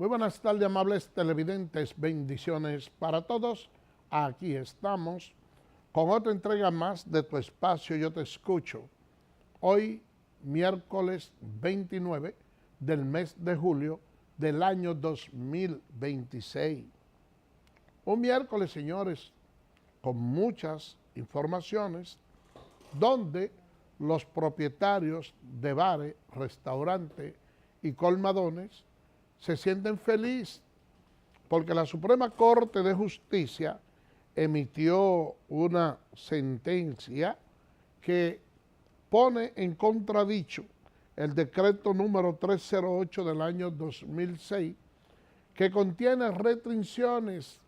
Muy buenas tardes, amables televidentes, bendiciones para todos. Aquí estamos con otra entrega más de tu espacio Yo Te Escucho. Hoy, miércoles 29 del mes de julio del año 2026. Un miércoles, señores, con muchas informaciones, donde los propietarios de bares, restaurantes y colmadones se sienten felices porque la Suprema Corte de Justicia emitió una sentencia que pone en contradicho el decreto número 308 del año 2006, que contiene restricciones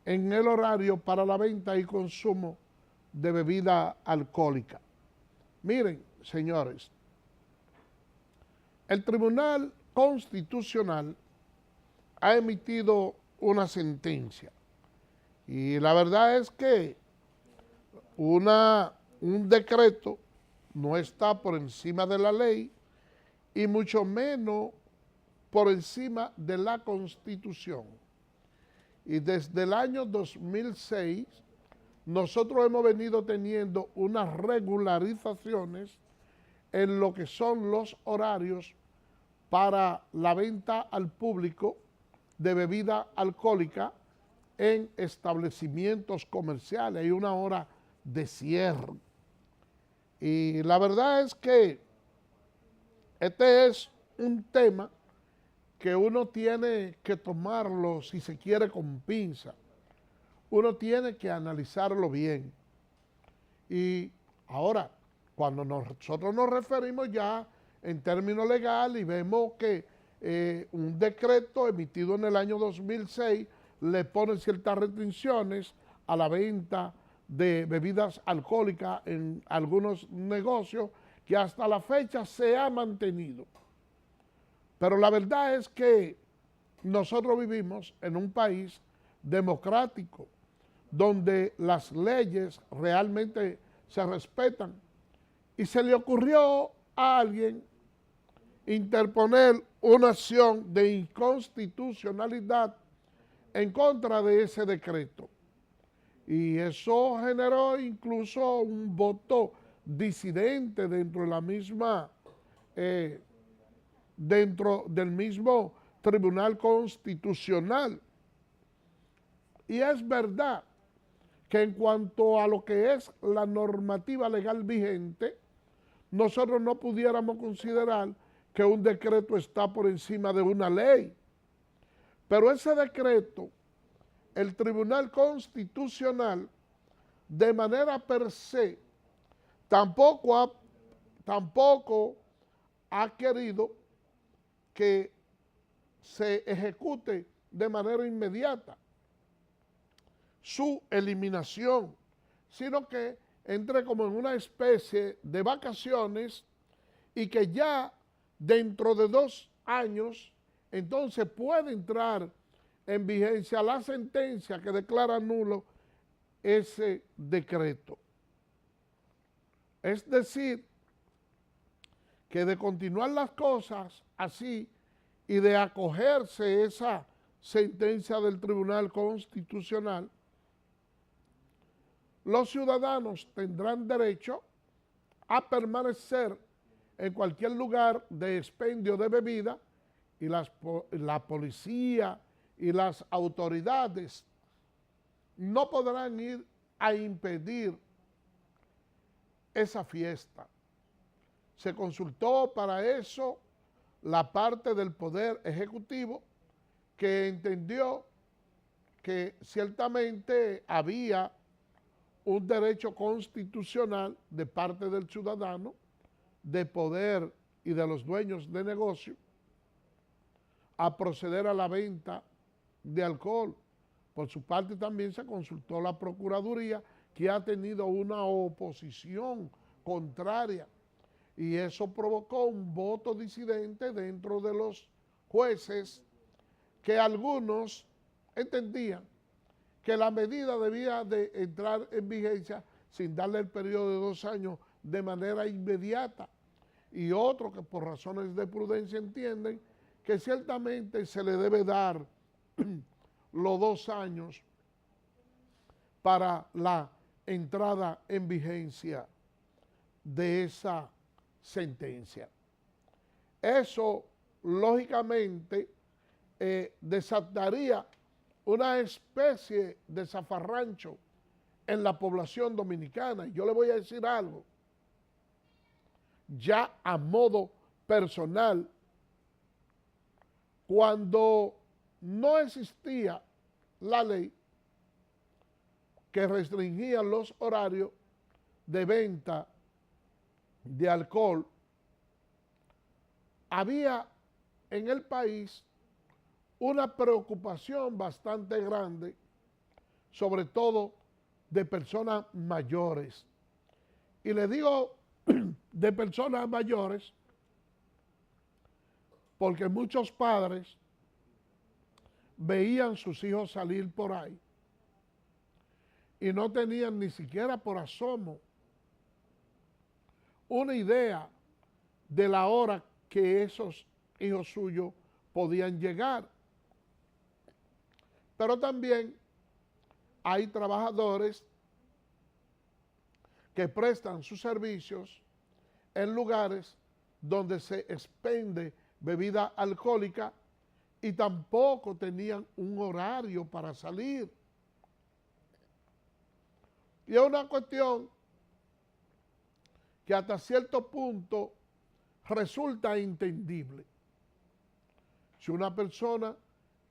en el horario para la venta y consumo de bebida alcohólica. Miren, señores, el Tribunal Constitucional ha emitido una sentencia y la verdad es que un decreto no está por encima de la ley y mucho menos por encima de la Constitución. Y desde el año 2006 nosotros hemos venido teniendo unas regularizaciones en lo que son los horarios para la venta al público de bebida alcohólica en establecimientos comerciales. Hay una hora de cierre. Y la verdad es que este es un tema que uno tiene que tomarlo, si se quiere, con pinza. Uno tiene que analizarlo bien. Y ahora, cuando nosotros nos referimos ya en términos legales y vemos que un decreto emitido en el año 2006 le pone ciertas restricciones a la venta de bebidas alcohólicas en algunos negocios que hasta la fecha se ha mantenido. Pero la verdad es que nosotros vivimos en un país democrático donde las leyes realmente se respetan y se le ocurrió a alguien interponer una acción de inconstitucionalidad en contra de ese decreto. Y eso generó incluso un voto disidente dentro de la misma, dentro del mismo Tribunal Constitucional. Y es verdad que en cuanto a lo que es la normativa legal vigente, nosotros no pudiéramos considerar que un decreto está por encima de una ley. Pero ese decreto, el Tribunal Constitucional, de manera per se, tampoco ha querido que se ejecute de manera inmediata su eliminación, sino que entre como en una especie de vacaciones y que ya dentro de 2 años entonces puede entrar en vigencia la sentencia que declara nulo ese decreto. Es decir, que de continuar las cosas así y de acogerse esa sentencia del Tribunal Constitucional, los ciudadanos tendrán derecho a permanecer en cualquier lugar de expendio de bebida y la policía y las autoridades no podrán ir a impedir esa fiesta. Se consultó para eso la parte del Poder Ejecutivo, que entendió que ciertamente había un derecho constitucional de parte del ciudadano, de poder y de los dueños de negocio a proceder a la venta de alcohol. Por su parte también se consultó la Procuraduría, que ha tenido una oposición contraria y eso provocó un voto disidente dentro de los jueces, que algunos entendían que la medida debía de entrar en vigencia sin darle el periodo de 2 años de manera inmediata, y otros que por razones de prudencia entienden que ciertamente se le debe dar los 2 años para la entrada en vigencia de esa sentencia. Eso, lógicamente, desataría una especie de zafarrancho en la población dominicana. Y yo le voy a decir algo, ya a modo personal, cuando no existía la ley que restringía los horarios de venta de alcohol, había en el país una preocupación bastante grande, sobre todo de personas mayores. Y le digo de personas mayores porque muchos padres veían sus hijos salir por ahí y no tenían ni siquiera por asomo una idea de la hora que esos hijos suyos podían llegar. Pero también hay trabajadores que prestan sus servicios en lugares donde se expende bebida alcohólica y tampoco tenían un horario para salir. Y es una cuestión que hasta cierto punto resulta entendible. Si una persona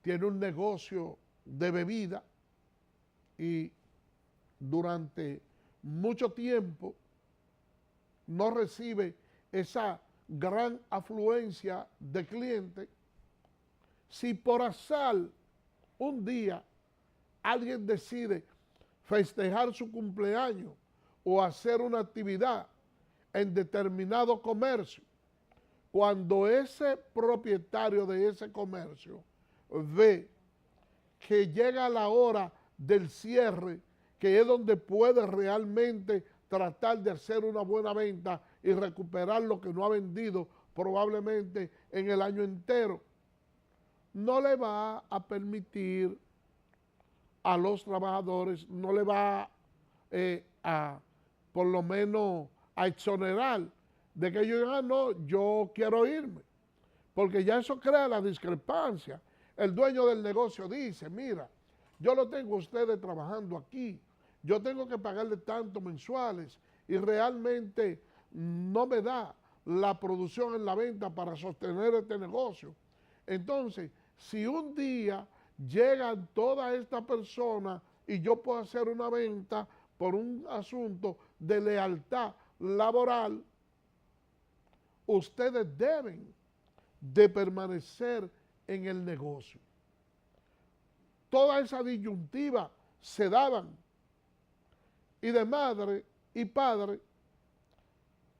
tiene un negocio de bebida y durante mucho tiempo no recibe esa gran afluencia de clientes, si por azar un día alguien decide festejar su cumpleaños o hacer una actividad en determinado comercio, cuando ese propietario de ese comercio ve que llega la hora del cierre, que es donde puede realmente tratar de hacer una buena venta y recuperar lo que no ha vendido probablemente en el año entero, no le va a permitir a los trabajadores, no le va a, por lo menos, a exonerar de que ellos digan, no, yo quiero irme, porque ya eso crea la discrepancia. El dueño del negocio dice, mira, yo lo tengo a ustedes trabajando aquí, yo tengo que pagarle tanto mensuales y realmente no me da la producción en la venta para sostener este negocio. Entonces, si un día llegan todas estas personas y yo puedo hacer una venta por un asunto de lealtad laboral, ustedes deben de permanecer en el negocio. Toda esa disyuntiva se daban y de madre y padre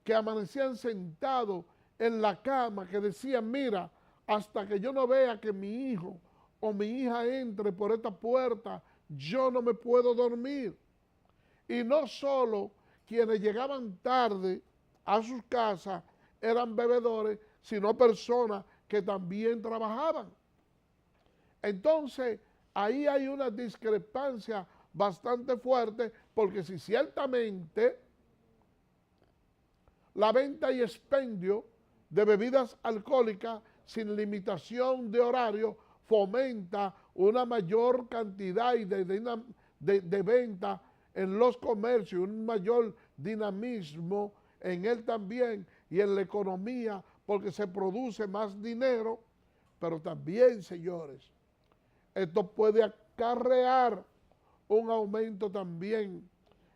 que amanecían sentados en la cama, que decían, mira, hasta que yo no vea que mi hijo o mi hija entre por esta puerta, yo no me puedo dormir. Y no solo quienes llegaban tarde a sus casas eran bebedores, sino personas que también trabajaban. Entonces, ahí hay una discrepancia bastante fuerte, porque si ciertamente la venta y expendio de bebidas alcohólicas sin limitación de horario fomenta una mayor cantidad de venta en los comercios, un mayor dinamismo en él también y en la economía, porque se produce más dinero, pero también, señores, esto puede acarrear un aumento también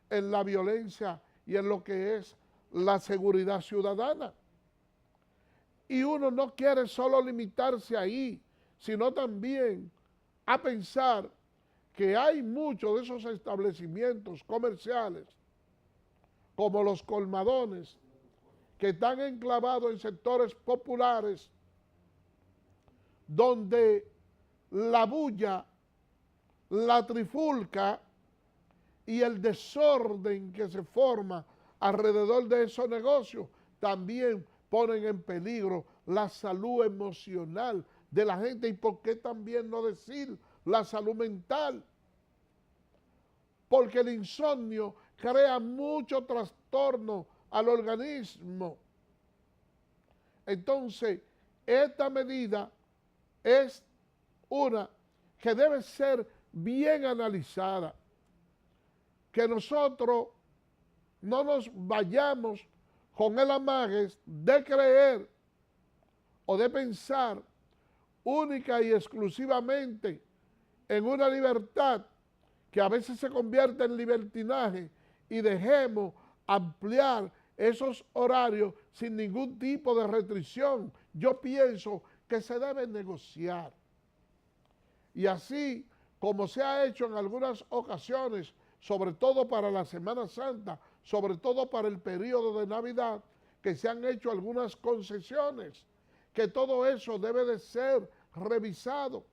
en la violencia y en lo que es la seguridad ciudadana. Y uno no quiere solo limitarse ahí, sino también a pensar que hay muchos de esos establecimientos comerciales, como los colmadones, que están enclavados en sectores populares, donde la bulla, la trifulca y el desorden que se forma alrededor de esos negocios también ponen en peligro la salud emocional de la gente y por qué también no decir la salud mental. Porque el insomnio crea mucho trastorno al organismo. Entonces, esta medida es una que debe ser bien analizada. Que nosotros no nos vayamos con el amague de creer o de pensar única y exclusivamente en una libertad que a veces se convierte en libertinaje y dejemos ampliar esos horarios sin ningún tipo de restricción. Yo pienso que se debe negociar. Y así como se ha hecho en algunas ocasiones, sobre todo para la Semana Santa, sobre todo para el periodo de Navidad, que se han hecho algunas concesiones, que todo eso debe de ser revisado.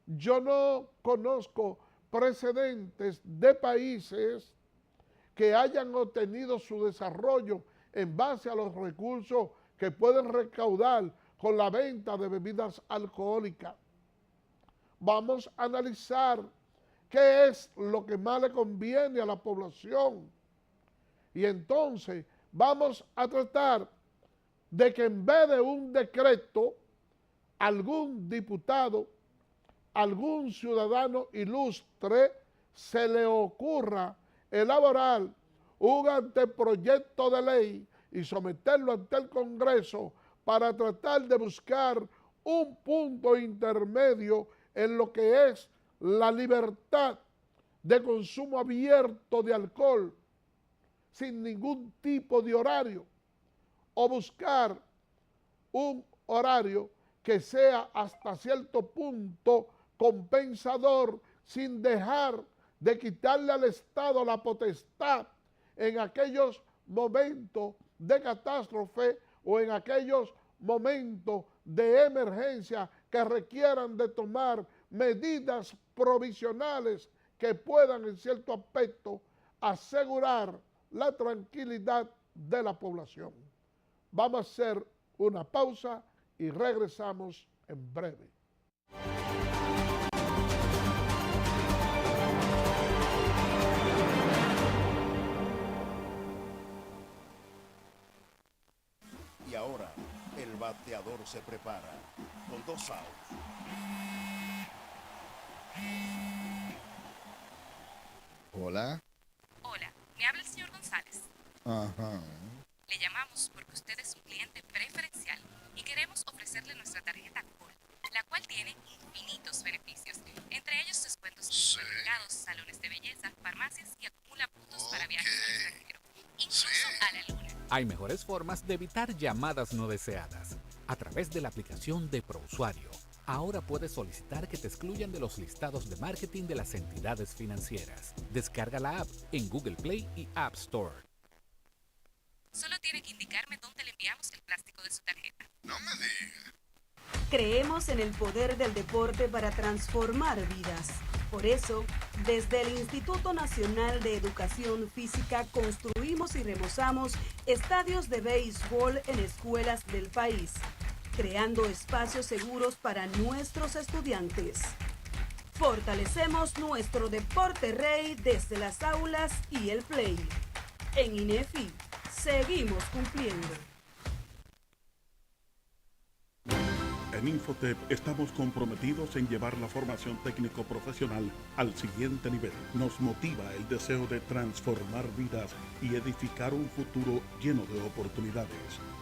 Yo no conozco precedentes de países que hayan obtenido su desarrollo en base a los recursos que pueden recaudar con la venta de bebidas alcohólicas. Vamos a analizar qué es lo que más le conviene a la población. Y entonces vamos a tratar de que en vez de un decreto, algún diputado, algún ciudadano ilustre se le ocurra elaborar un anteproyecto de ley y someterlo ante el Congreso para tratar de buscar un punto intermedio en lo que es la libertad de consumo abierto de alcohol sin ningún tipo de horario, o buscar un horario que sea hasta cierto punto compensador sin dejar de quitarle al Estado la potestad en aquellos momentos de catástrofe o en aquellos momentos de emergencia que requieran de tomar medidas provisionales que puedan en cierto aspecto asegurar la tranquilidad de la población. Vamos a hacer una pausa y regresamos en breve. Y ahora el bateador se prepara con 2 outs. Hola. Hola, me habla el señor González. Ajá. Le llamamos porque usted es un cliente preferencial y queremos ofrecerle nuestra tarjeta Gold, la cual tiene infinitos beneficios, entre ellos descuentos en supermercados, salones de belleza, farmacias y acumula puntos para viajes al extranjero, incluso a la luna. Hay mejores formas de evitar llamadas no deseadas. A través de la aplicación de ProUsuario, ahora puedes solicitar que te excluyan de los listados de marketing de las entidades financieras. Descarga la app en Google Play y App Store. Solo tiene que indicarme dónde le enviamos el plástico de su tarjeta. No me diga. Creemos en el poder del deporte para transformar vidas. Por eso, desde el Instituto Nacional de Educación Física construimos y remozamos estadios de béisbol en escuelas del país, creando espacios seguros para nuestros estudiantes. Fortalecemos nuestro deporte rey desde las aulas y el play. En INEFI, seguimos cumpliendo. En Infotep estamos comprometidos en llevar la formación técnico-profesional al siguiente nivel. Nos motiva el deseo de transformar vidas y edificar un futuro lleno de oportunidades.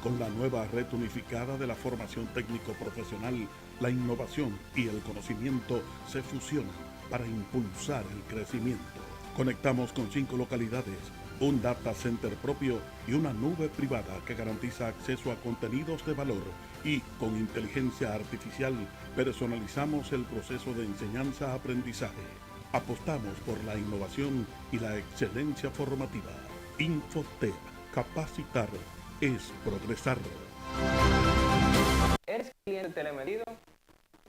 Con la nueva red unificada de la formación técnico-profesional, la innovación y el conocimiento se fusionan para impulsar el crecimiento. Conectamos con 5 localidades, un data center propio y una nube privada que garantiza acceso a contenidos de valor, y con inteligencia artificial personalizamos el proceso de enseñanza-aprendizaje. Apostamos por la innovación y la excelencia formativa. Infotep, capacitar es progresar. ¿Eres cliente telemedido?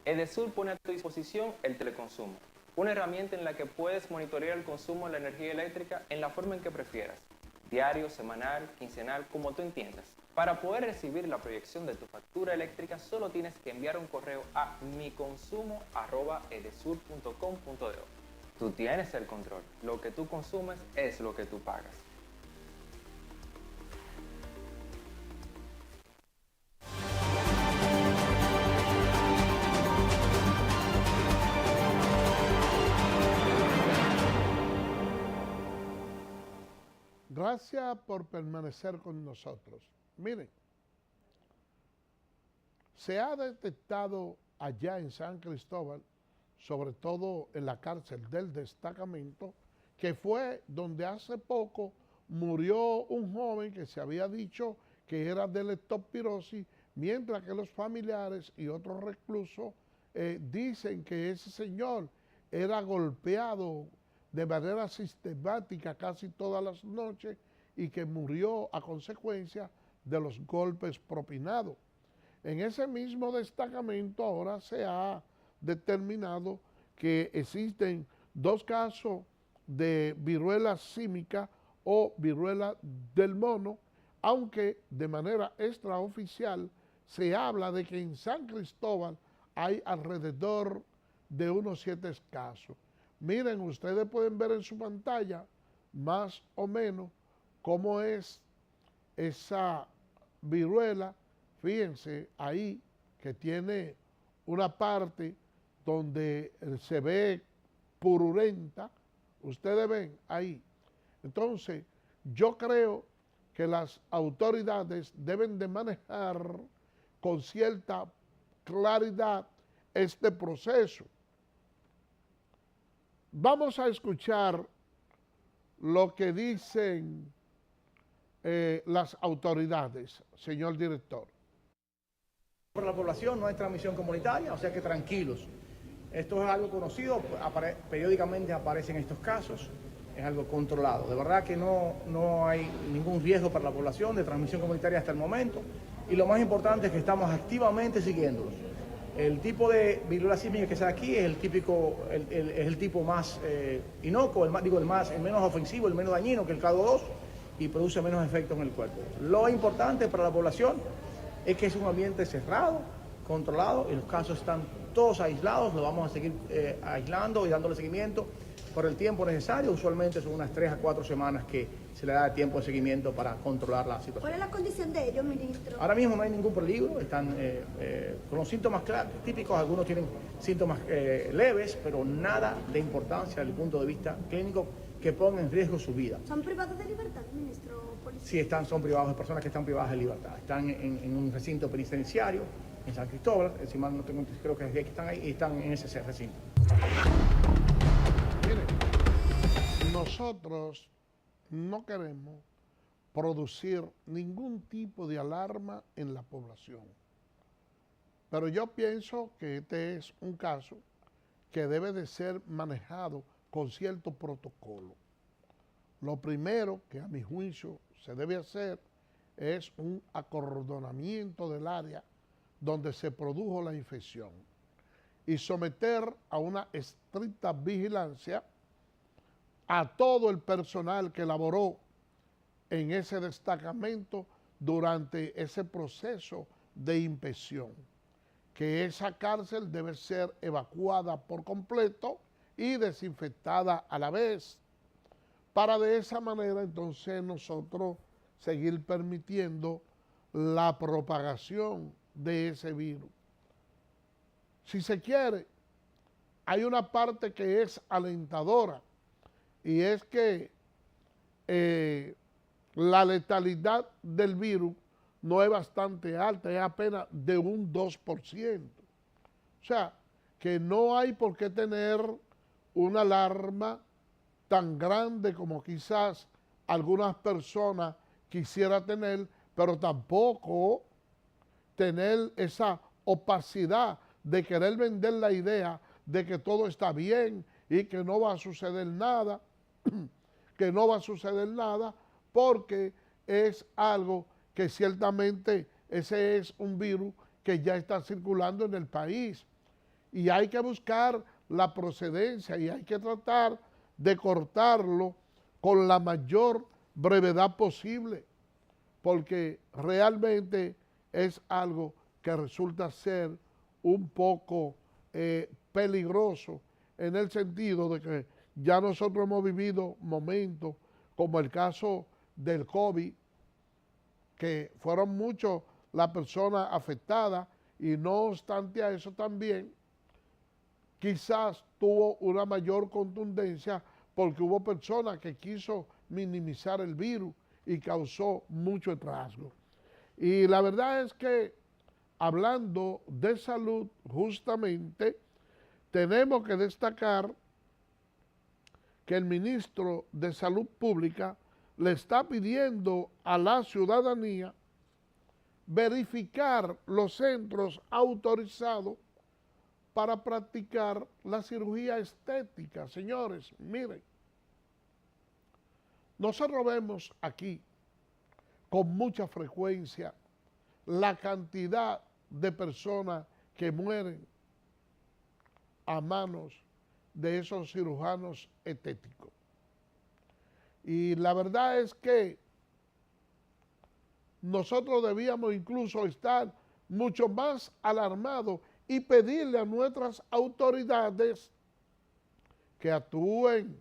Edesur pone a tu disposición el teleconsumo, una herramienta en la que puedes monitorear el consumo de la energía eléctrica en la forma en que prefieras, diario, semanal, quincenal, como tú entiendas. Para poder recibir la proyección de tu factura eléctrica, solo tienes que enviar un correo a miconsumo@edesur.com.do. Tú tienes el control. Lo que tú consumes es lo que tú pagas. Gracias por permanecer con nosotros. Miren, se ha detectado allá en San Cristóbal, sobre todo en la cárcel del destacamento, que fue donde hace poco murió un joven que se había dicho que era de leptospirosis, mientras que los familiares y otros reclusos dicen que ese señor era golpeado de manera sistemática casi todas las noches y que murió a consecuencia de los golpes propinados. En ese mismo destacamento ahora se ha determinado que existen 2 casos de viruela símica o viruela del mono, aunque de manera extraoficial se habla de que en San Cristóbal hay alrededor de unos 7 casos. Miren, ustedes pueden ver en su pantalla más o menos cómo es esa viruela. Fíjense ahí que tiene una parte donde se ve purulenta. Ustedes ven ahí. Entonces, yo creo que las autoridades deben de manejar con cierta claridad este proceso. Vamos a escuchar lo que dicen las autoridades, señor director. Para la población no hay transmisión comunitaria, o sea que tranquilos. Esto es algo conocido, periódicamente aparecen estos casos, es algo controlado. De verdad que no hay ningún riesgo para la población de transmisión comunitaria hasta el momento, y lo más importante es que estamos activamente siguiéndolos. El tipo de viruela símica que está aquí es el típico, es el tipo más inocuo, el menos ofensivo, el menos dañino que el clado 2 y produce menos efectos en el cuerpo. Lo importante para la población es que es un ambiente cerrado, controlado, y los casos están todos aislados. Lo vamos a seguir aislando y dándole seguimiento por el tiempo necesario. Usualmente son unas 3 a 4 semanas que se le da tiempo de seguimiento para controlar la situación. ¿Cuál es la condición de ellos, ministro? Ahora mismo no hay ningún peligro, están con los síntomas típicos, algunos tienen síntomas leves, pero nada de importancia desde el punto de vista clínico que ponga en riesgo su vida. ¿Son privados de libertad, ministro? Sí, son privados, de personas que están privadas de libertad. Están en un recinto penitenciario en San Cristóbal, encima no tengo, creo que están ahí y están en ese recinto. Miren, nosotros no queremos producir ningún tipo de alarma en la población, pero yo pienso que este es un caso que debe de ser manejado con cierto protocolo. Lo primero que a mi juicio se debe hacer es un acordonamiento del área donde se produjo la infección y someter a una estricta vigilancia a todo el personal que laboró en ese destacamento durante ese proceso de inspección, que esa cárcel debe ser evacuada por completo y desinfectada a la vez, para de esa manera entonces nosotros seguir permitiendo la propagación de ese virus. Si se quiere, hay una parte que es alentadora, y es que la letalidad del virus no es bastante alta, es apenas de un 2%. O sea, que no hay por qué tener una alarma tan grande como quizás algunas personas quisieran tener, pero tampoco tener esa opacidad de querer vender la idea de que todo está bien y que no va a suceder nada, que no va a suceder nada, porque es algo que ciertamente ese es un virus que ya está circulando en el país y hay que buscar la procedencia y hay que tratar de cortarlo con la mayor brevedad posible. porque realmente es algo que resulta ser un poco peligroso en el sentido de que ya nosotros hemos vivido momentos como el caso del COVID, que fueron muchos las personas afectadas y no obstante a eso también quizás tuvo una mayor contundencia porque hubo personas que quiso minimizar el virus y causó mucho estrago. Y la verdad es que hablando de salud, justamente tenemos que destacar que el ministro de Salud Pública le está pidiendo a la ciudadanía verificar los centros autorizados para practicar la cirugía estética. Señores, miren, nosotros vemos aquí con mucha frecuencia la cantidad de personas que mueren a manos de esos cirujanos estéticos. Y la verdad es que nosotros debíamos incluso estar mucho más alarmados y pedirle a nuestras autoridades que actúen.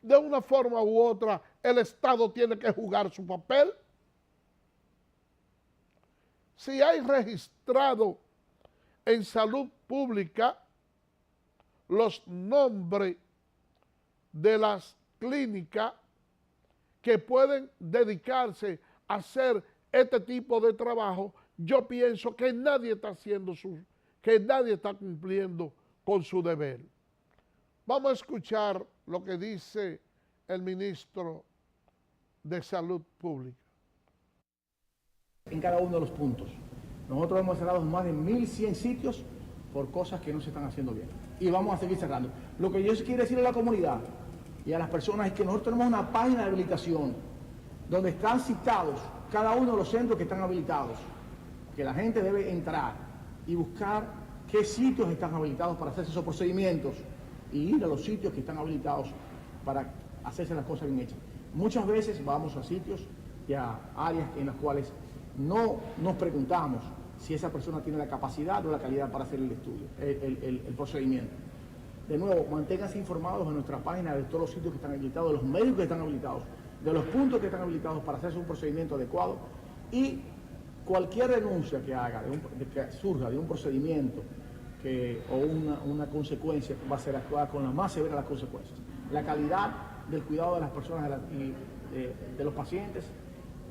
De una forma u otra, el Estado tiene que jugar su papel. Si hay registrado en salud pública los nombres de las clínicas que pueden dedicarse a hacer este tipo de trabajo, yo pienso que nadie está cumpliendo con su deber. Vamos a escuchar lo que dice el ministro de Salud Pública. En cada uno de los puntos. Nosotros hemos cerrado más de 1.100 sitios por cosas que no se están haciendo bien. Y vamos a seguir cerrando. Lo que yo quiero decirle a la comunidad y a las personas es que nosotros tenemos una página de habilitación donde están citados cada uno de los centros que están habilitados, que la gente debe entrar y buscar qué sitios están habilitados para hacerse esos procedimientos y ir a los sitios que están habilitados para hacerse las cosas bien hechas. Muchas veces vamos a sitios y a áreas en las cuales no nos preguntamos si esa persona tiene la capacidad o la calidad para hacer el estudio, el procedimiento. De nuevo, manténganse informados en nuestra página de todos los sitios que están habilitados, de los médicos que están habilitados, de los puntos que están habilitados para hacerse un procedimiento adecuado y cualquier denuncia que haga, que surja de un procedimiento o una consecuencia va a ser actuada con la más severa de las consecuencias. La calidad del cuidado de las personas y de los pacientes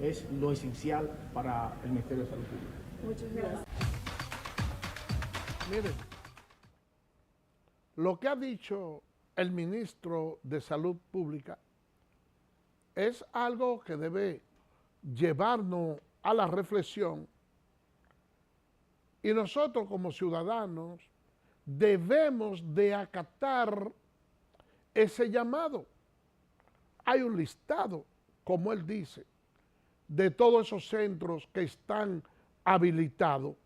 es lo esencial para el Ministerio de Salud Pública. Muchas gracias. Miren, lo que ha dicho el ministro de Salud Pública es algo que debe llevarnos a la reflexión y nosotros como ciudadanos debemos de acatar ese llamado. Hay un listado, como él dice, de todos esos centros que están habilitados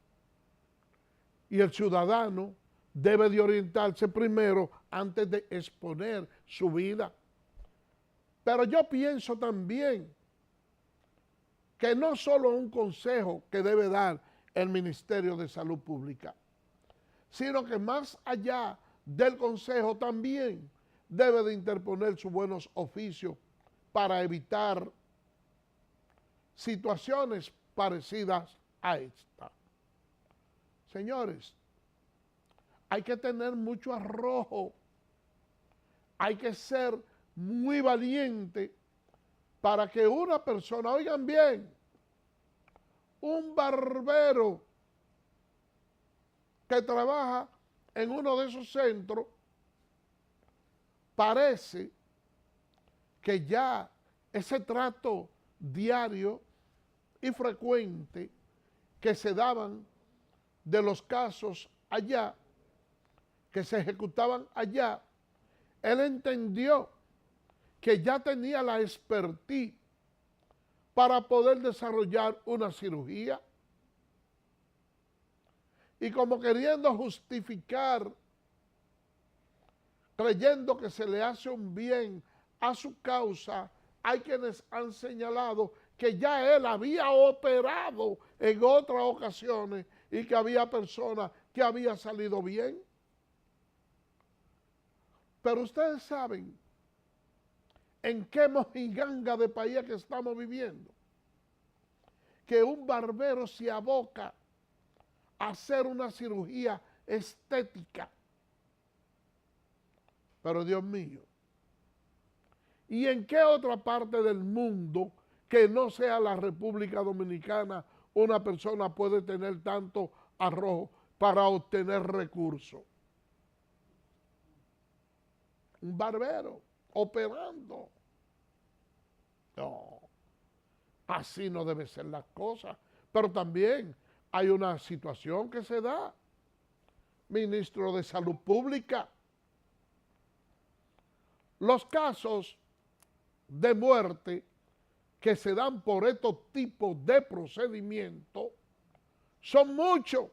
y el ciudadano debe de orientarse primero antes de exponer su vida. Pero yo pienso también que no solo un consejo que debe dar el Ministerio de Salud Pública, sino que más allá del consejo también debe de interponer sus buenos oficios para evitar situaciones parecidas a esta. Señores, hay que tener mucho arrojo, hay que ser muy valiente para que una persona, oigan bien, un barbero que trabaja en uno de esos centros, parece que ya ese trato diario y frecuente que se daban de los casos allá, que se ejecutaban allá, él entendió que ya tenía la expertise para poder desarrollar una cirugía. Y como queriendo justificar, creyendo que se le hace un bien a su causa, hay quienes han señalado que ya él había operado en otras ocasiones y que había personas que había salido bien. Pero ustedes saben en qué mojiganga de país que estamos viviendo. Que un barbero se aboca a hacer una cirugía estética. Pero Dios mío, ¿y en qué otra parte del mundo que no sea la República Dominicana una persona puede tener tanto arrojo para obtener recursos? Un barbero operando. No, así no debe ser las cosas. Pero también hay una situación que se da. Ministro de Salud Pública. Los casos de muerte que se dan por estos tipos de procedimientos son muchos.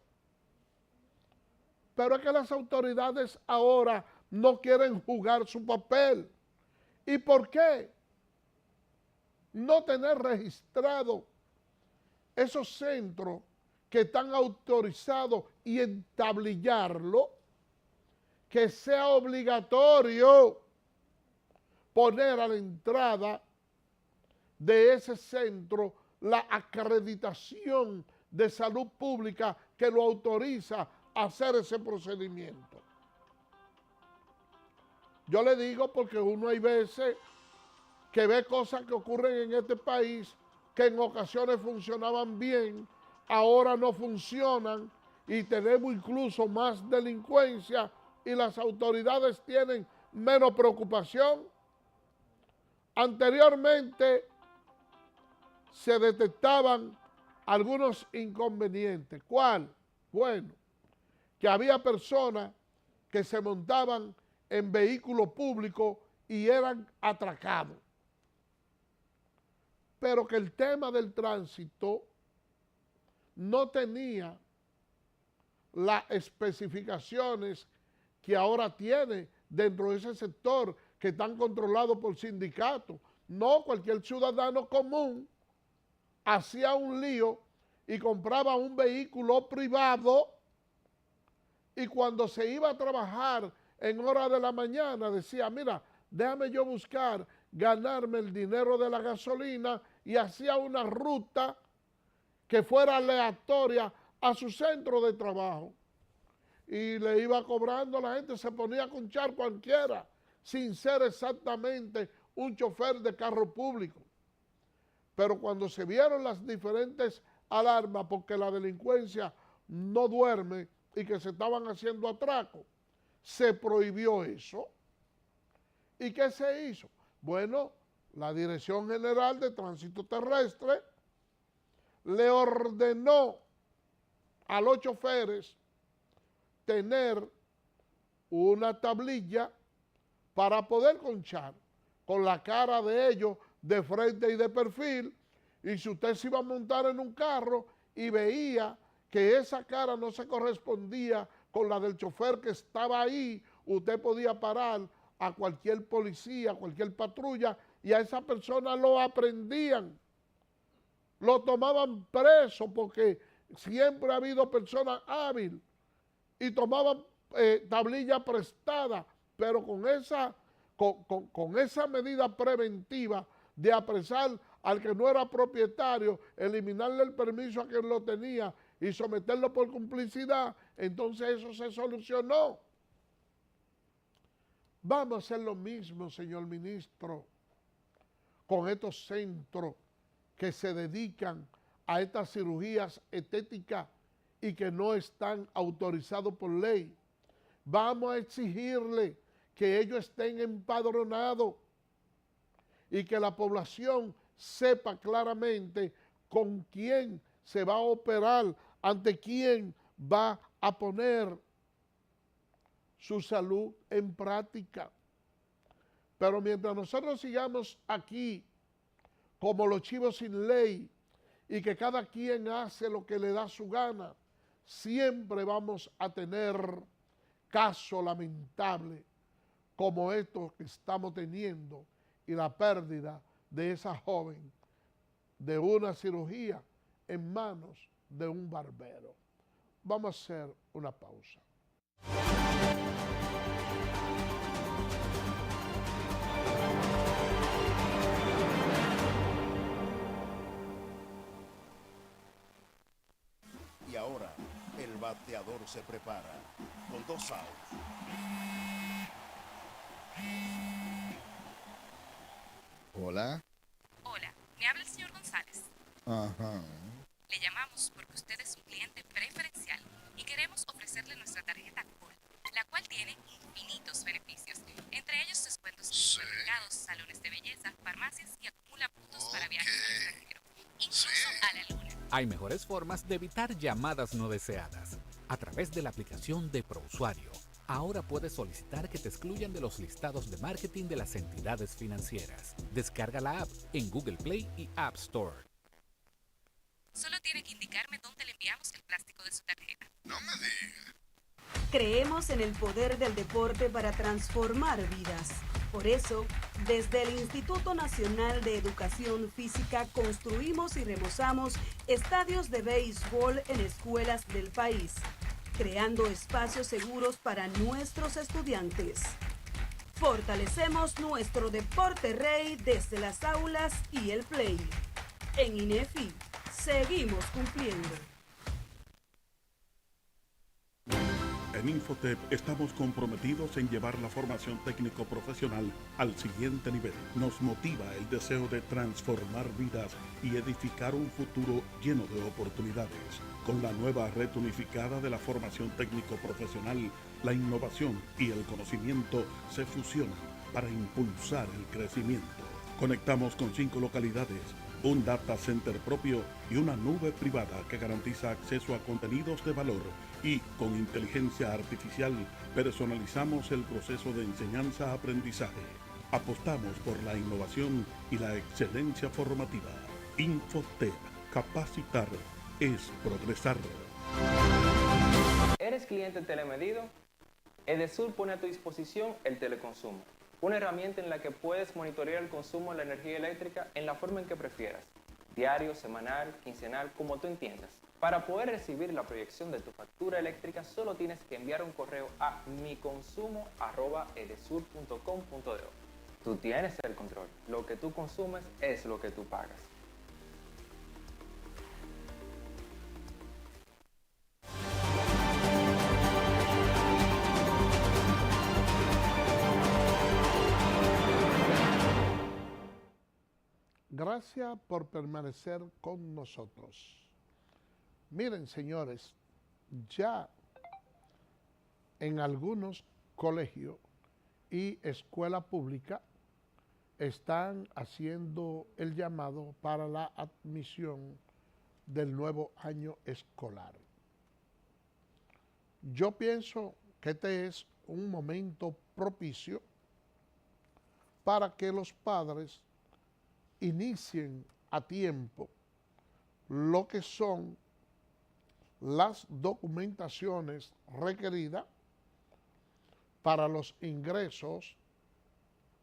Pero es que las autoridades ahora no quieren jugar su papel. ¿Y por qué? No tener registrado esos centros que están autorizados y entablillarlo, que sea obligatorio poner a la entrada de ese centro la acreditación de salud pública que lo autoriza a hacer ese procedimiento. Yo le digo porque uno hay veces que ve cosas que ocurren en este país que en ocasiones funcionaban bien, ahora no funcionan y tenemos incluso más delincuencia y las autoridades tienen menos preocupación. Anteriormente se detectaban algunos inconvenientes. ¿Cuál? Bueno, que había personas que se montaban en vehículos públicos y eran atracados. Pero que el tema del tránsito no tenía las especificaciones que ahora tiene dentro de ese sector, que están controlados por sindicatos. No, cualquier ciudadano común hacía un lío y compraba un vehículo privado y cuando se iba a trabajar en horas de la mañana decía, mira, déjame yo buscar, ganarme el dinero de la gasolina, y hacía una ruta que fuera aleatoria a su centro de trabajo. Y le iba cobrando, la gente se ponía a conchar cualquiera, sin ser exactamente un chofer de carro público. Pero cuando se vieron las diferentes alarmas, porque la delincuencia no duerme y que se estaban haciendo atracos, se prohibió eso. ¿Y qué se hizo? Bueno, la Dirección General de Tránsito Terrestre le ordenó a los choferes tener una tablilla para poder conchar con la cara de ellos de frente y de perfil, y si usted se iba a montar en un carro y veía que esa cara no se correspondía con la del chofer que estaba ahí, usted podía parar a cualquier policía, a cualquier patrulla, y a esa persona lo aprendían, lo tomaban preso, porque siempre ha habido personas hábiles y tomaban tablilla prestada, pero con esa medida preventiva de apresar al que no era propietario, eliminarle el permiso a quien lo tenía y someterlo por complicidad, entonces eso se solucionó. Vamos a hacer lo mismo, señor ministro, con estos centros que se dedican a estas cirugías estéticas y que no están autorizados por ley. Vamos a exigirle que ellos estén empadronados y que la población sepa claramente con quién se va a operar, ante quién va a poner su salud en práctica. Pero mientras nosotros sigamos aquí como los chivos sin ley y que cada quien hace lo que le da su gana, siempre vamos a tener casos lamentables como estos que estamos teniendo y la pérdida de esa joven de una cirugía en manos de un barbero. Vamos a hacer una pausa. Y ahora el bateador se prepara con 2 outs. Hola. Hola, me habla el señor González. Ajá. Le llamamos porque usted es un cliente preferencial y queremos ofrecerle nuestra tarjeta Gold, la cual tiene infinitos beneficios, entre ellos descuentos en supermercados, salones de belleza, farmacias y acumula puntos para viajes al extranjero, incluso a la luna. Hay mejores formas de evitar llamadas no deseadas. A través de la aplicación de ProUsuario, ahora puedes solicitar que te excluyan de los listados de marketing de las entidades financieras. Descarga la app en Google Play y App Store. Solo tiene que indicarme dónde le enviamos el plástico de su tarjeta. No me digas. Creemos en el poder del deporte para transformar vidas. Por eso, desde el Instituto Nacional de Educación Física construimos y remozamos estadios de béisbol en escuelas del país, creando espacios seguros para nuestros estudiantes. Fortalecemos nuestro deporte rey desde las aulas y el play. En INEFI, seguimos cumpliendo. En Infotep estamos comprometidos en llevar la formación técnico-profesional al siguiente nivel. Nos motiva el deseo de transformar vidas y edificar un futuro lleno de oportunidades. Con la nueva red unificada de la formación técnico-profesional, la innovación y el conocimiento se fusionan para impulsar el crecimiento. Conectamos con 5 localidades, un data center propio y una nube privada que garantiza acceso a contenidos de valor, y con inteligencia artificial personalizamos el proceso de enseñanza-aprendizaje. Apostamos por la innovación y la excelencia formativa. Infotep, capacitar es progresar. ¿Eres cliente telemedido? Edesur pone a tu disposición el teleconsumo, una herramienta en la que puedes monitorear el consumo de la energía eléctrica en la forma en que prefieras, diario, semanal, quincenal, como tú entiendas. Para poder recibir la proyección de tu factura eléctrica, solo tienes que enviar un correo a miconsumo@edesur.com.do. Tú tienes el control. Lo que tú consumes es lo que tú pagas. Gracias por permanecer con nosotros. Miren, señores, ya en algunos colegios y escuela pública están haciendo el llamado para la admisión del nuevo año escolar. Yo pienso que este es un momento propicio para que los padres inicien a tiempo lo que son las documentaciones requeridas para los ingresos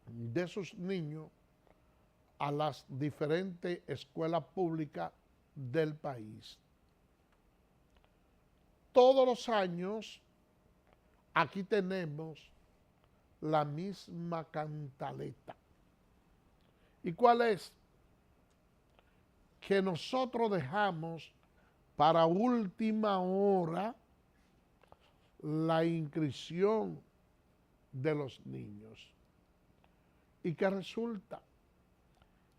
de sus niños a las diferentes escuelas públicas del país. Todos los años aquí tenemos la misma cantaleta. ¿Y cuál es? Que nosotros dejamos para última hora la inscripción de los niños. Y que resulta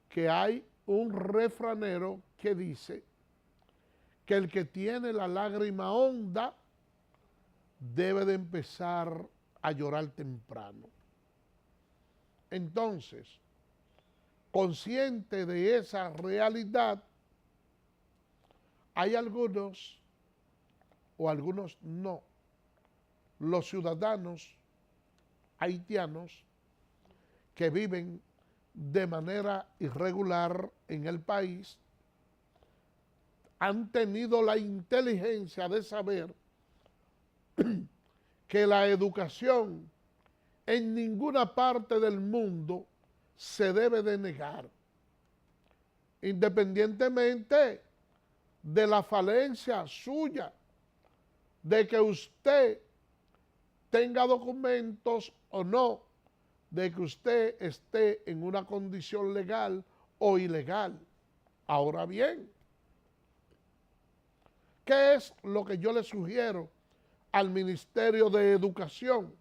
que hay un refranero que dice que el que tiene la lágrima honda debe de empezar a llorar temprano. Entonces, consciente de esa realidad, hay algunos, o algunos no, los ciudadanos haitianos que viven de manera irregular en el país, han tenido la inteligencia de saber que la educación en ninguna parte del mundo se debe de negar. independientemente de la falencia suya, de que usted tenga documentos o no, de que usted esté en una condición legal o ilegal. Ahora bien, ¿qué es lo que yo le sugiero al Ministerio de Educación?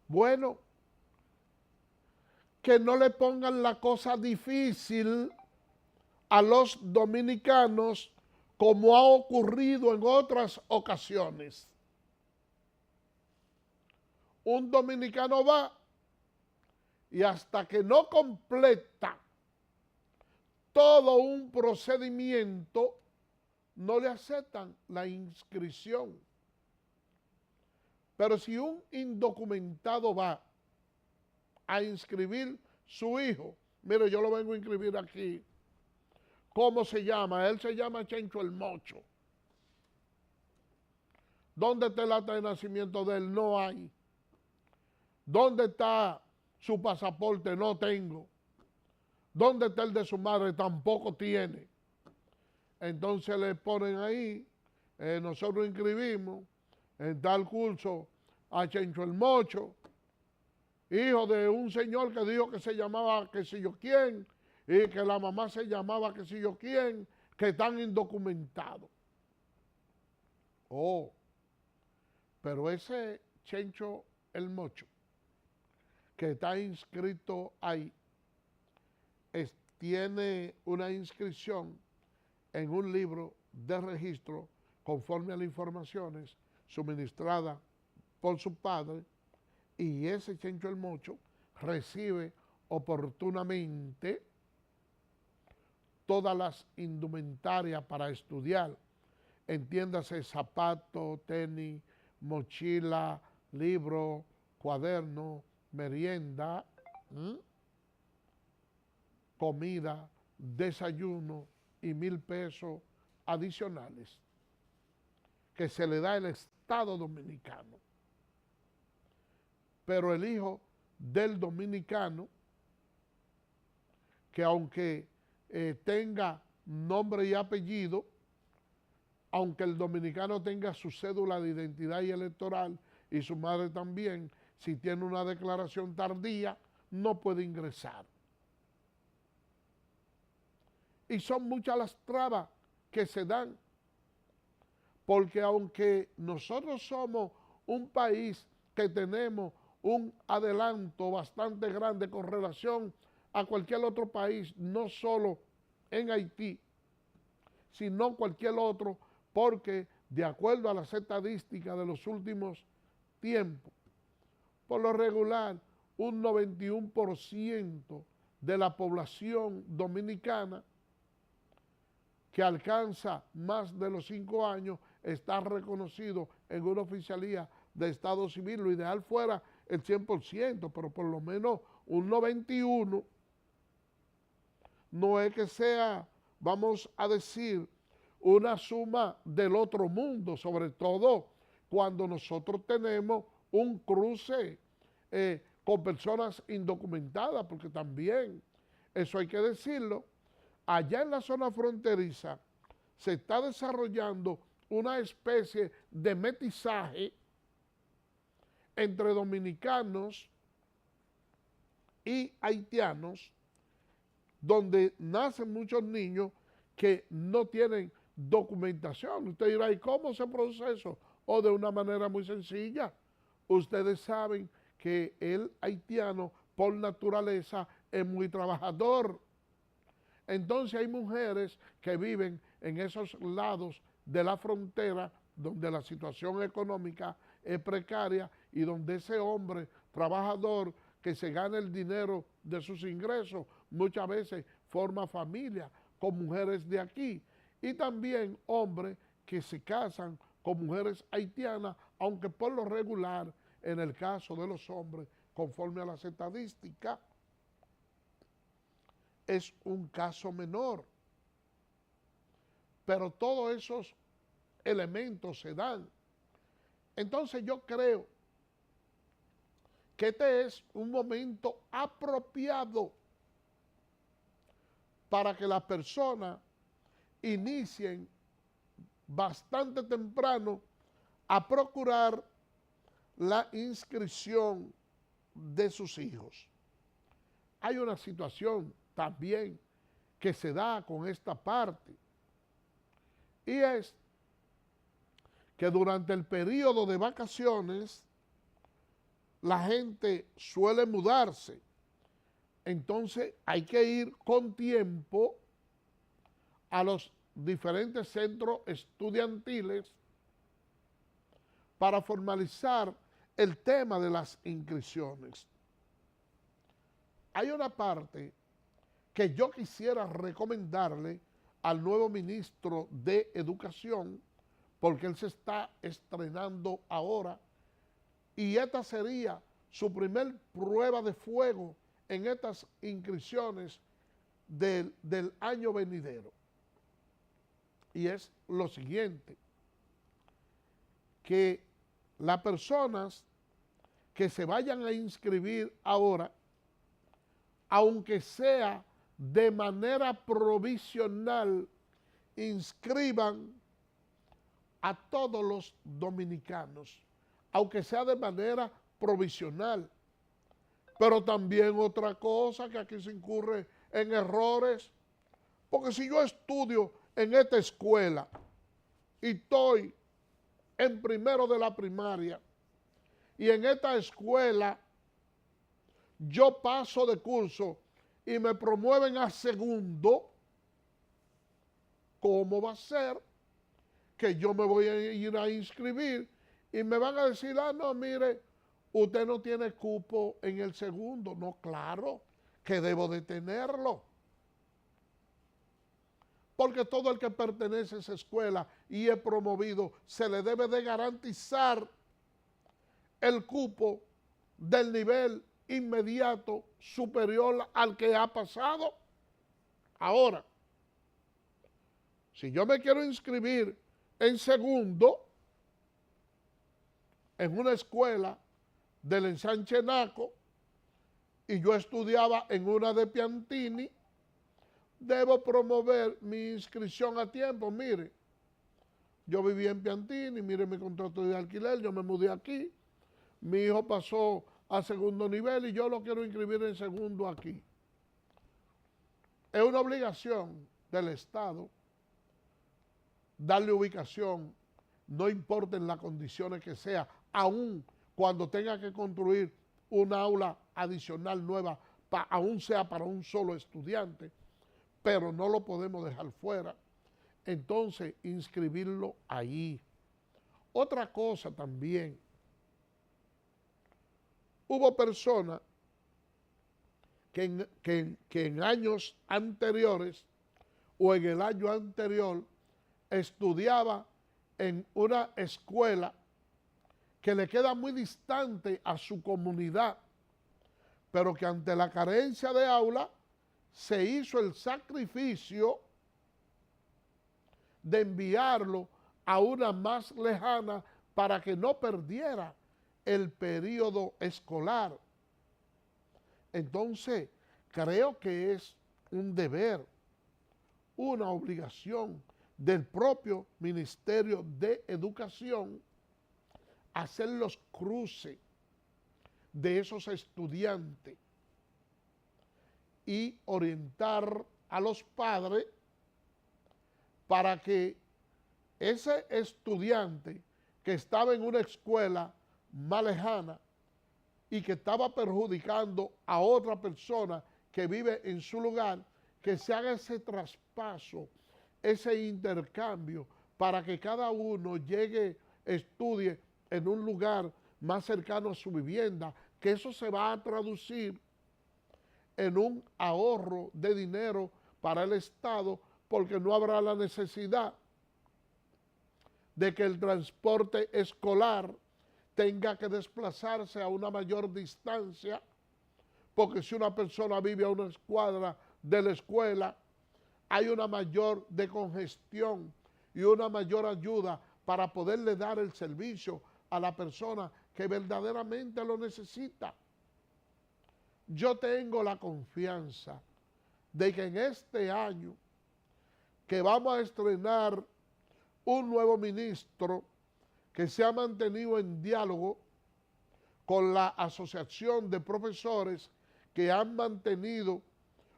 Bueno, que no le pongan la cosa difícil a los dominicanos como ha ocurrido en otras ocasiones. Un dominicano va y hasta que no completa todo un procedimiento, no le aceptan la inscripción. Pero si un indocumentado va a inscribir su hijo, mire, yo lo vengo a inscribir aquí. ¿Cómo se llama? Él se llama Chencho el Mocho. ¿Dónde está el acta de nacimiento de él? No hay. ¿Dónde está su pasaporte? No tengo. ¿Dónde está el de su madre? Tampoco tiene. Entonces le ponen ahí, nosotros inscribimos en tal curso a Chencho el Mocho, hijo de un señor que dijo que se llamaba que sé yo quién, y que la mamá se llamaba que sé yo quién, que están indocumentados. Oh, pero ese Chencho el Mocho que está inscrito ahí, tiene una inscripción en un libro de registro conforme a las informaciones suministradas por su padre, y ese Chencho el Mocho recibe oportunamente todas las indumentarias para estudiar, entiéndase zapato, tenis, mochila, libro, cuaderno, merienda, comida, desayuno y 1,000 pesos adicionales que se le da el Estado dominicano. Pero el hijo del dominicano, que aunque tenga nombre y apellido, aunque el dominicano tenga su cédula de identidad y electoral y su madre también, si tiene una declaración tardía, no puede ingresar. Y son muchas las trabas que se dan, porque aunque nosotros somos un país que tenemos un adelanto bastante grande con relación a cualquier otro país, no solo en Haití, sino cualquier otro, porque de acuerdo a las estadísticas de los últimos tiempos, por lo regular, un 91% de la población dominicana que alcanza más de los 5 años está reconocido en una oficialía de Estado Civil. Lo ideal fuera el 100%, pero por lo menos un 91%. No es que sea, vamos a decir, una suma del otro mundo, sobre todo cuando nosotros tenemos un cruce con personas indocumentadas, porque también, eso hay que decirlo, allá en la zona fronteriza se está desarrollando una especie de mestizaje entre dominicanos y haitianos, donde nacen muchos niños que no tienen documentación. Usted dirá, ¿y cómo se produce eso? O de una manera muy sencilla. Ustedes saben que el haitiano por naturaleza es muy trabajador. Entonces hay mujeres que viven en esos lados de la frontera donde la situación económica es precaria y donde ese hombre trabajador que se gana el dinero de sus ingresos muchas veces forma familia con mujeres de aquí, y también hombres que se casan con mujeres haitianas, aunque por lo regular en el caso de los hombres, conforme a las estadísticas, es un caso menor. Pero todos esos elementos se dan. Entonces yo creo que este es un momento apropiado para que las personas inicien bastante temprano a procurar la inscripción de sus hijos. Hay una situación también que se da con esta parte, y es que durante el periodo de vacaciones la gente suele mudarse. Entonces hay que ir con tiempo a los diferentes centros estudiantiles para formalizar el tema de las inscripciones. Hay una parte que yo quisiera recomendarle al nuevo ministro de Educación, porque él se está estrenando ahora, y esta sería su primer prueba de fuego en estas inscripciones del año venidero. Y es lo siguiente, que las personas que se vayan a inscribir ahora, aunque sea de manera provisional, inscriban a todos los dominicanos, aunque sea de manera provisional. Pero también otra cosa, que aquí se incurre en errores, porque si yo estudio en esta escuela y estoy en primero de la primaria, y en esta escuela yo paso de curso y me promueven a segundo, ¿cómo va a ser que yo me voy a ir a inscribir y me van a decir, ah, no, mire, usted no tiene cupo en el segundo? No, claro que debo de tenerlo, porque todo el que pertenece a esa escuela y es promovido, se le debe de garantizar el cupo del nivel inmediato superior al que ha pasado. Ahora, si yo me quiero inscribir en segundo en una escuela del Ensanche Naco y yo estudiaba en una de Piantini, debo promover mi inscripción a tiempo. Mire, yo vivía en Piantini, mire mi contrato de alquiler, yo me mudé aquí, mi hijo pasó a segundo nivel y yo lo quiero inscribir en segundo aquí. Es una obligación del Estado darle ubicación, no importa en las condiciones que sea, aun cuando tenga que construir un aula adicional nueva, aun sea para un solo estudiante, pero no lo podemos dejar fuera. Entonces, inscribirlo ahí. Otra cosa también, hubo personas que en años anteriores o en el año anterior estudiaba en una escuela que le queda muy distante a su comunidad, pero que ante la carencia de aula se hizo el sacrificio de enviarlo a una más lejana para que no perdiera el periodo escolar. Entonces, creo que es un deber, una obligación del propio Ministerio de Educación hacer los cruces de esos estudiantes y orientar a los padres para que ese estudiante que estaba en una escuela más lejana y que estaba perjudicando a otra persona que vive en su lugar, que se haga ese traspaso, ese intercambio, para que cada uno llegue, estudie en un lugar más cercano a su vivienda, que eso se va a traducir en un ahorro de dinero para el Estado, porque no habrá la necesidad de que el transporte escolar tenga que desplazarse a una mayor distancia, porque si una persona vive a una escuadra de la escuela, hay una mayor decongestión y una mayor ayuda para poderle dar el servicio a la persona que verdaderamente lo necesita. Yo tengo la confianza de que en este año que vamos a estrenar un nuevo ministro que se ha mantenido en diálogo con la asociación de profesores que han mantenido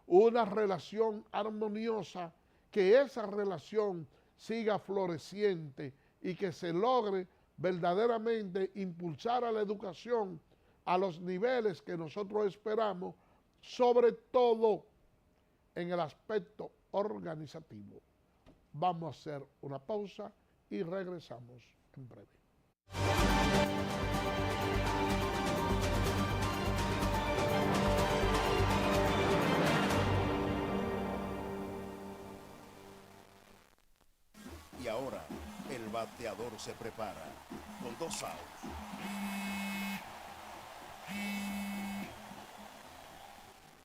una relación armoniosa, que esa relación siga floreciente y que se logre verdaderamente impulsar a la educación a los niveles que nosotros esperamos, sobre todo en el aspecto organizativo. Vamos a hacer una pausa y regresamos en breve. Y ahora el bateador se prepara con 2 outs.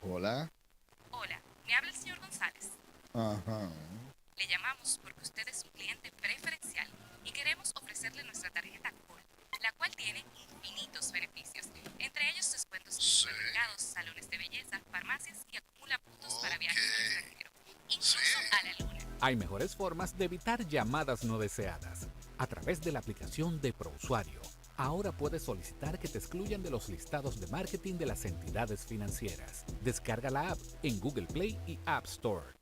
Hola. Hola, me habla el señor González. Ajá. Le llamamos porque usted es un cliente preferencial y queremos ofrecerle nuestra tarjeta Gold, la cual tiene infinitos beneficios, entre ellos descuentos en supermercados, salones de belleza, farmacias y acumula puntos para viajes al extranjero, incluso a la luna. Hay mejores formas de evitar llamadas no deseadas. A través de la aplicación de ProUsuario, ahora puedes solicitar que te excluyan de los listados de marketing de las entidades financieras. Descarga la app en Google Play y App Store.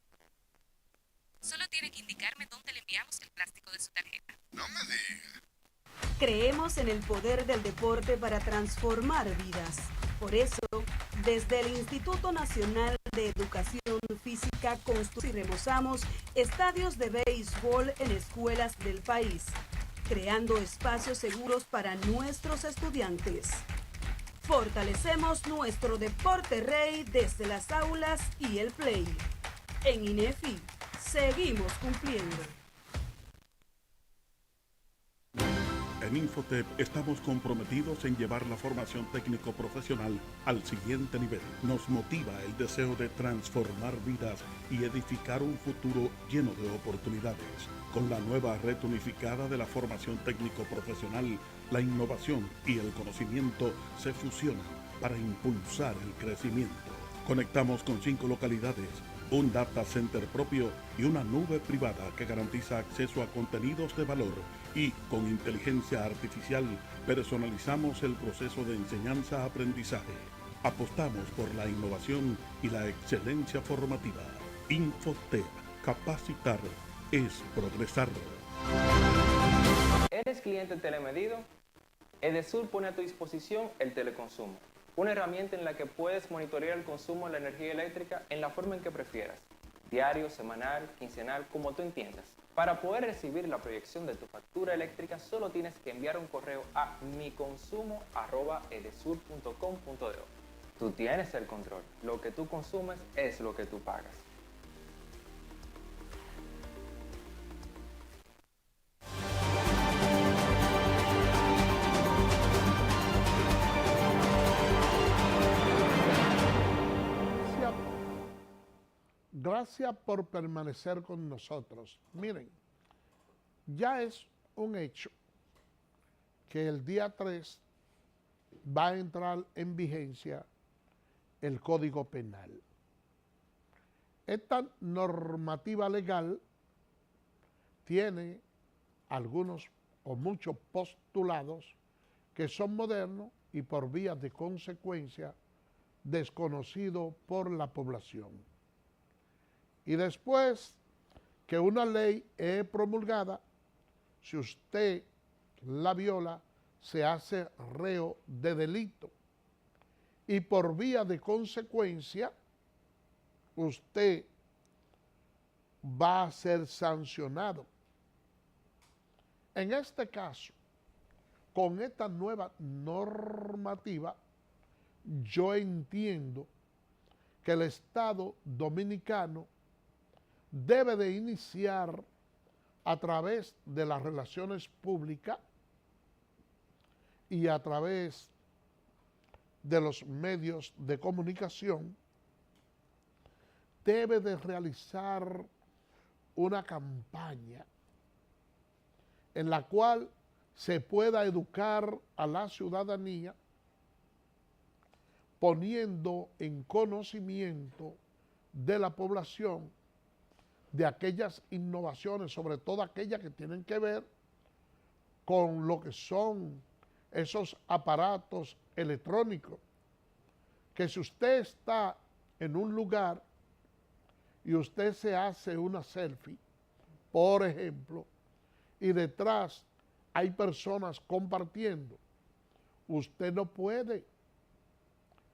Solo tiene que indicarme dónde le enviamos el plástico de su tarjeta. No me digas. Creemos en el poder del deporte para transformar vidas. Por eso, desde el Instituto Nacional de Educación Física construimos y remozamos estadios de béisbol en escuelas del país, creando espacios seguros para nuestros estudiantes. Fortalecemos nuestro deporte rey desde las aulas y el play. En INEFI, seguimos cumpliendo. En Infotep estamos comprometidos en llevar la formación técnico-profesional al siguiente nivel. Nos motiva el deseo de transformar vidas y edificar un futuro lleno de oportunidades. Con la nueva red unificada de la formación técnico-profesional, la innovación y el conocimiento se fusionan para impulsar el crecimiento. Conectamos con 5 localidades, un data center propio y una nube privada que garantiza acceso a contenidos de valor, y con inteligencia artificial personalizamos el proceso de enseñanza-aprendizaje. Apostamos por la innovación y la excelencia formativa. Infotep, capacitar es progresar. ¿Eres cliente telemedido? Edesur pone a tu disposición el teleconsumo, una herramienta en la que puedes monitorear el consumo de la energía eléctrica en la forma en que prefieras, diario, semanal, quincenal, como tú entiendas. Para poder recibir la proyección de tu factura eléctrica, solo tienes que enviar un correo a miconsumo@edesur.com.do. Tú tienes el control. Lo que tú consumes es lo que tú pagas. Gracias por permanecer con nosotros. Miren, ya es un hecho que el día 3 va a entrar en vigencia el Código Penal. Esta normativa legal tiene algunos o muchos postulados que son modernos y por vía de consecuencia desconocidos por la población. Y después que una ley es promulgada, si usted la viola, se hace reo de delito. Y por vía de consecuencia, usted va a ser sancionado. En este caso, con esta nueva normativa, yo entiendo que el Estado dominicano debe de iniciar a través de las relaciones públicas y a través de los medios de comunicación, debe de realizar una campaña en la cual se pueda educar a la ciudadanía poniendo en conocimiento de la población de aquellas innovaciones, sobre todo aquellas que tienen que ver con lo que son esos aparatos electrónicos, que si usted está en un lugar y usted se hace una selfie, por ejemplo, y detrás hay personas compartiendo, usted no puede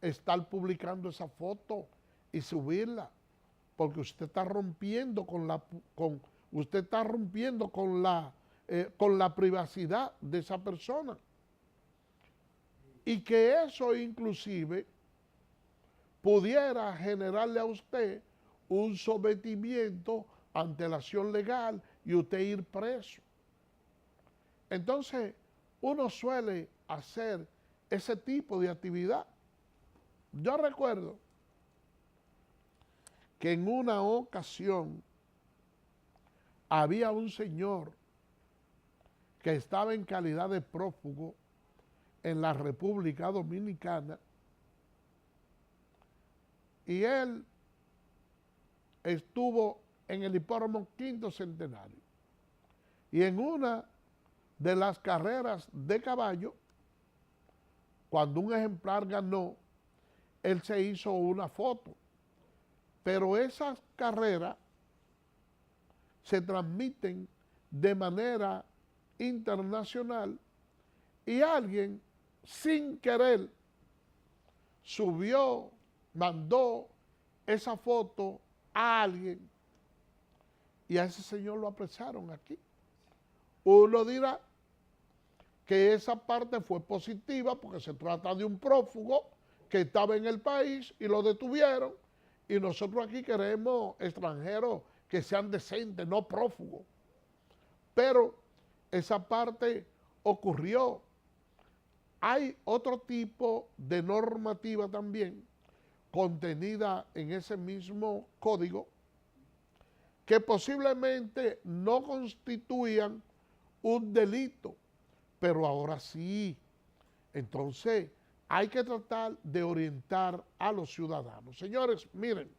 estar publicando esa foto y subirla, porque usted está rompiendo con la privacidad de esa persona. Y que eso inclusive pudiera generarle a usted un sometimiento ante la acción legal y usted ir preso. Entonces, uno suele hacer ese tipo de actividad. Yo recuerdo que en una ocasión había un señor que estaba en calidad de prófugo en la República Dominicana y él estuvo en el hipódromo Quinto Centenario y en una de las carreras de caballo, cuando un ejemplar ganó, él se hizo una foto, pero esas carreras se transmiten de manera internacional y alguien sin querer subió, mandó esa foto a alguien y a ese señor lo apresaron aquí. Uno dirá que esa parte fue positiva porque se trata de un prófugo que estaba en el país y lo detuvieron, y nosotros aquí queremos extranjeros que sean decentes, no prófugos. Pero esa parte ocurrió. Hay otro tipo de normativa también contenida en ese mismo código que posiblemente no constituían un delito, pero ahora sí. Entonces, hay que tratar de orientar a los ciudadanos. Señores, miren,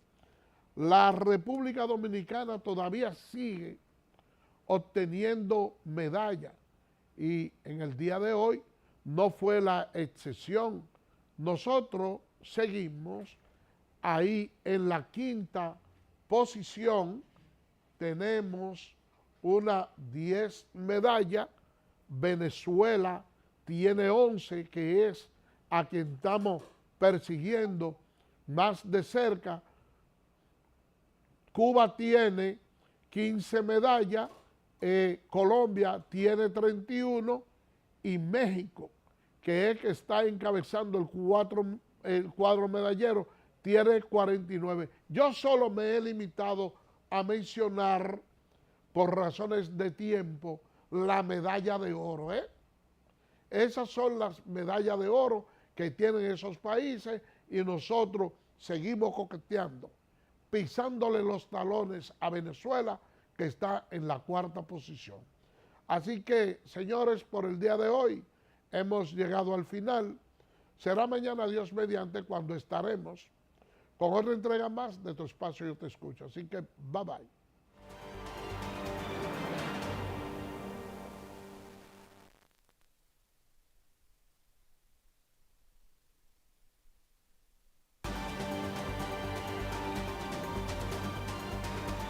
la República Dominicana todavía sigue obteniendo medallas y en el día de hoy no fue la excepción. Nosotros seguimos ahí en la 5ª posición, tenemos una 10 medallas, Venezuela tiene 11, que es a quien estamos persiguiendo más de cerca. Cuba tiene 15 medallas, Colombia tiene 31 y México, que es que está encabezando el cuadro medallero, tiene 49. Yo solo me he limitado a mencionar, por razones de tiempo, la medalla de oro. Esas son las medallas de oro que tienen esos países y nosotros seguimos coqueteando, pisándole los talones a Venezuela, que está en la 4ª posición. Así que, señores, por el día de hoy hemos llegado al final. Será mañana, Dios mediante, cuando estaremos con otra entrega más de Tu Espacio Yo Te Escucho. Así que, bye bye.